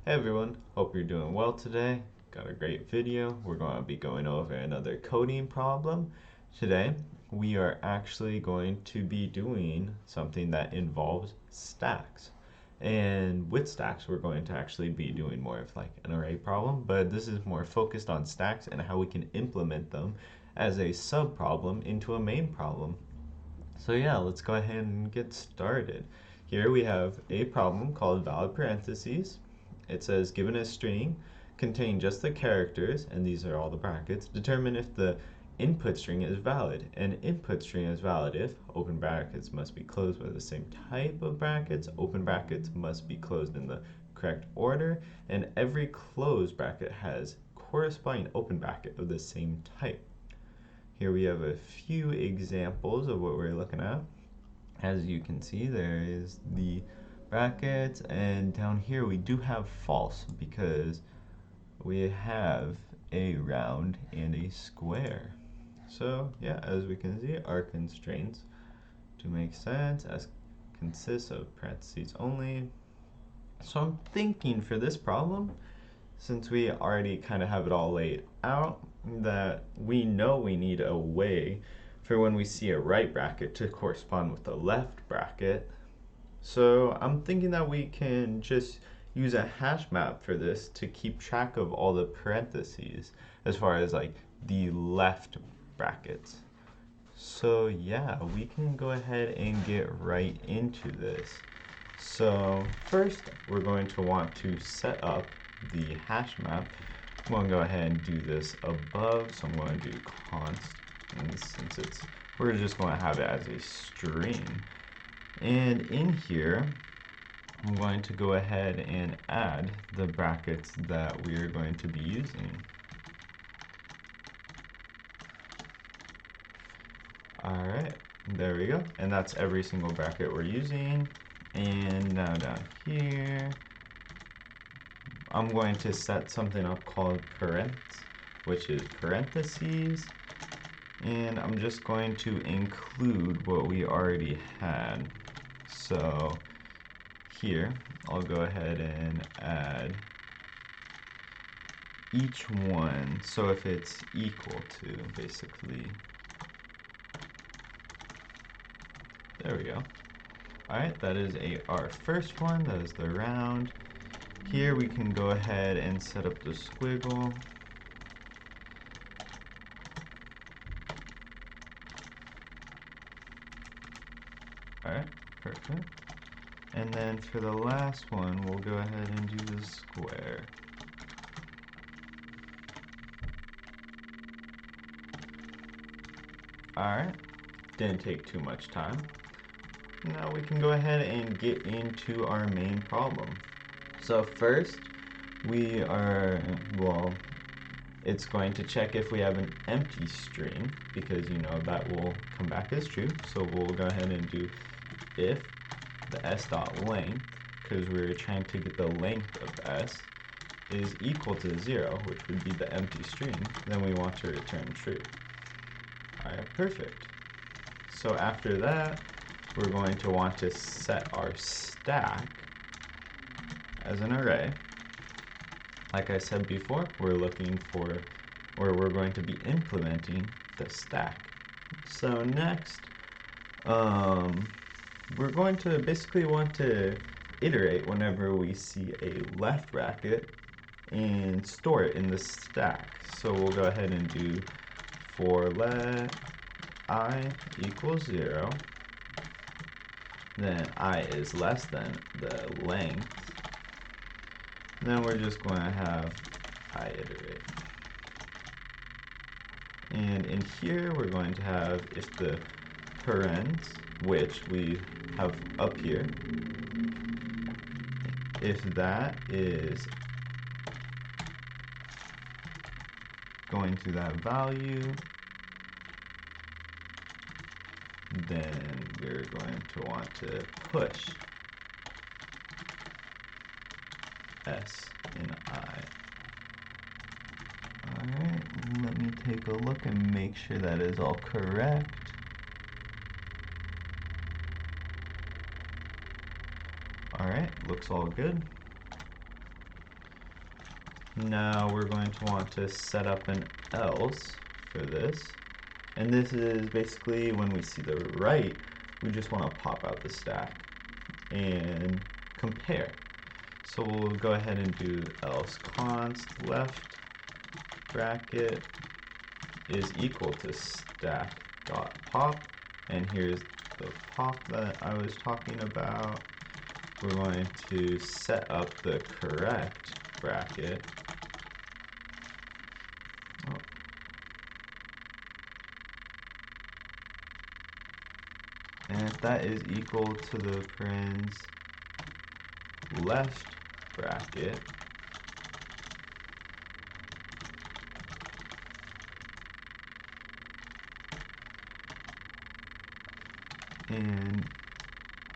Hey everyone, hope you're doing well today. Got a great video. We're going to be going over another coding problem. Today, we are actually going to be doing something that involves stacks. And with stacks, we're going to actually be doing more of like an array problem, but this is more focused on stacks and how we can implement them as a sub problem into a main problem. So yeah, let's go ahead and get started. Here we have a problem called valid parentheses. It says given a string containing just the characters, and these are all the brackets, determine if the input string is valid. An input string is valid if open brackets must be closed by the same type of brackets, open brackets must be closed in the correct order, and every closed bracket has corresponding open bracket of the same type. Here we have a few examples of what we're looking at. As you can see, there is the brackets, and down here we do have false because we have a round and a square. So yeah, as we can see, our constraints to make sense as consists of parentheses only. So I'm thinking for this problem, since we already kind of have it all laid out, that we know we need a way for when we see a right bracket to correspond with the left bracket. So I'm thinking that we can just use a hash map for this to keep track of all the parentheses as far as like the left brackets. So yeah, we can go ahead and get right into this. So first, we're going to want to set up the hash map. I'm going to go ahead and do this above, so I'm going to do const, and since we're just going to have it as a string. And in here, I'm going to go ahead and add the brackets that we are going to be using. Alright, there we go. And that's every single bracket we're using. And now down here, I'm going to set something up called parent, which is parentheses. And I'm just going to include what we already had. So here, I'll go ahead and add each one. So if it's equal to, basically. There we go. Alright, that is our first one. That is the round. Here we can go ahead and set up the squiggle. Alright, perfect. And then for the last one, we'll go ahead and do the square. Alright, didn't take too much time. Now we can go ahead and get into our main problem. So first, we are, well, it's going to check if we have an empty string, because you know that will come back as true. So we'll go ahead and do if the s.length, because we're trying to get the length of s, is equal to 0, which would be the empty string, then we want to return true. Alright, perfect. So after that, we're going to want to set our stack as an array. Like I said before, we're looking for, or we're going to be implementing the stack. So next, we're going to basically want to iterate whenever we see a left bracket and store it in the stack. So we'll go ahead and do for let I equals 0, then I is less than the length, and then we're just going to have I iterate. And in here we're going to have if the parent, which we have up here, if that is going to that value, then we're going to want to push s in I. Alright, let me take a look and make sure that is all correct. Alright, looks all good. Now we're going to want to set up an else for this. And this is basically when we see the right, we just want to pop out the stack and compare. So we'll go ahead and do else const left bracket is equal to stack dot pop, and here's the pop that I was talking about. We're going to set up the correct bracket. Oh. And if that is equal to the parens left bracket, and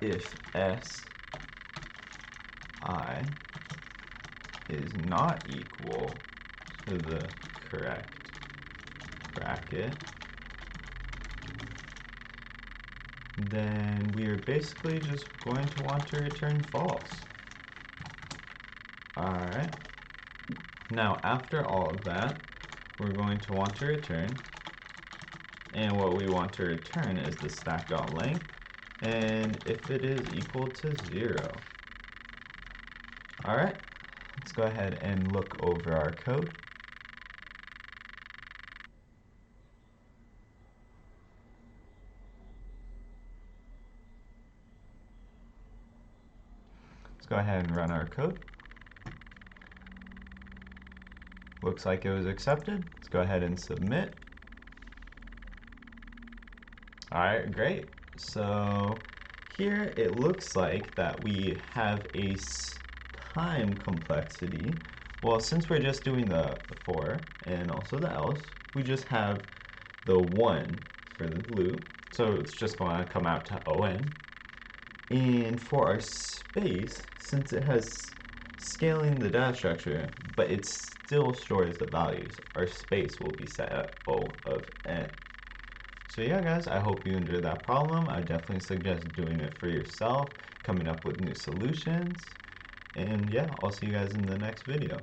if s I is not equal to the correct bracket, then we are basically just going to want to return false. Alright, now after all of that, we're going to want to return, and what we want to return is the stack.length, and if it is equal to 0. Alright, let's go ahead and look over our code. Let's go ahead and run our code. Looks like it was accepted. Let's go ahead and submit. Alright, great. So here it looks like that we have a time complexity. Well, since we're just doing the for and also the else, we just have the 1 for the loop. So it's just going to come out to on. And for our space, since it has scaling the data structure, but it still stores the values, our space will be set at O of n. So yeah guys, I hope you enjoyed that problem. I definitely suggest doing it for yourself, coming up with new solutions. And yeah, I'll see you guys in the next video.